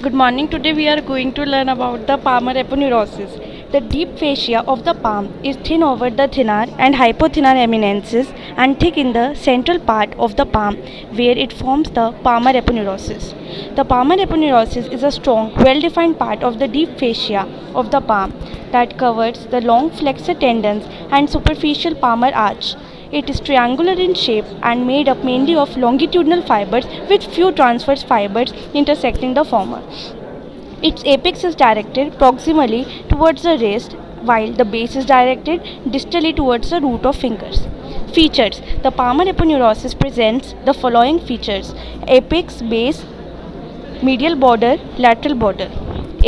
Good morning. Today we are going to learn about the palmar aponeurosis. The deep fascia of the palm is thin over the thenar and hypothenar eminences and thick in the central part of the palm where it forms the palmar aponeurosis. The palmar aponeurosis is a strong, well-defined part of the deep fascia of the palm that covers the long flexor tendons and superficial palmar arch. It is triangular in shape and made up mainly of longitudinal fibers with few transverse fibers intersecting the former. Its apex is directed proximally towards the wrist, while the base is directed distally towards the root of fingers. Features: the palmar aponeurosis presents the following features: apex, base, medial border, lateral border.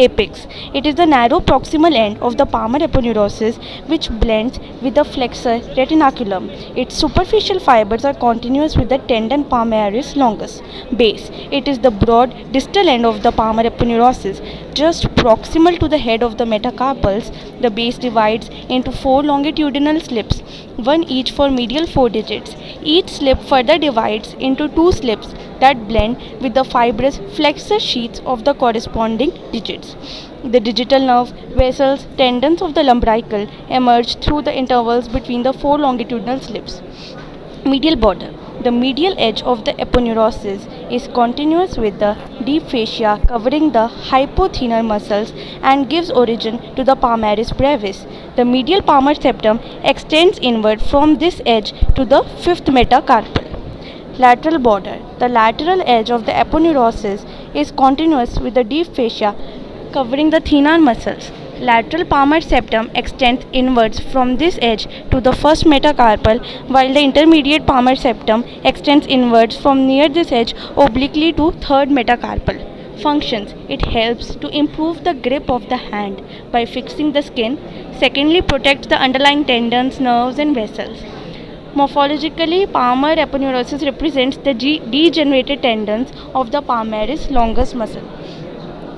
Apex. It is the narrow proximal end of the palmar aponeurosis which blends with the flexor retinaculum. Its superficial fibers are continuous with the tendon palmaris longus. Base. It is the broad distal end of the palmar aponeurosis. Just proximal to the head of the metacarpals, the base divides into 4 longitudinal slips, one each for medial 4 digits. Each slip further divides into 2 slips that blend with the fibrous flexor sheaths of the corresponding digits. The digital nerve, vessels, tendons of the lumbrical emerge through the intervals between the 4 longitudinal slips. Medial border. The medial edge of the aponeurosis is continuous with the deep fascia covering the hypothenar muscles and gives origin to the palmaris brevis. The medial palmar septum extends inward from this edge to the 5th metacarpal. Lateral border. The lateral edge of the aponeurosis is continuous with the deep fascia covering the thenar muscles. Lateral palmar septum extends inwards from this edge to the 1st metacarpal, while the intermediate palmar septum extends inwards from near this edge obliquely to 3rd metacarpal. Functions: it helps to improve the grip of the hand by fixing the skin. Secondly, protects the underlying tendons, nerves and vessels. Morphologically, palmar aponeurosis represents the degenerated tendons of the palmaris longus muscle.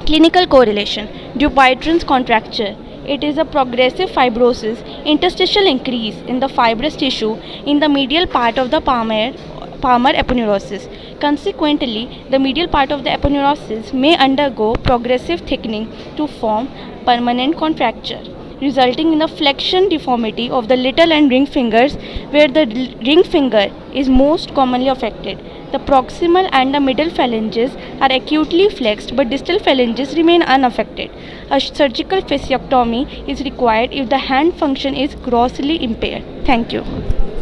Clinical correlation: Dupuytren's contracture. It is a progressive fibrosis, interstitial increase in the fibrous tissue in the medial part of the palmar aponeurosis. Consequently, the medial part of the aponeurosis may undergo progressive thickening to form permanent contracture, resulting in a flexion deformity of the little and ring fingers, where the ring finger is most commonly affected. The proximal and the middle phalanges are acutely flexed, but distal phalanges remain unaffected. A surgical fasciectomy is required if the hand function is grossly impaired. Thank you.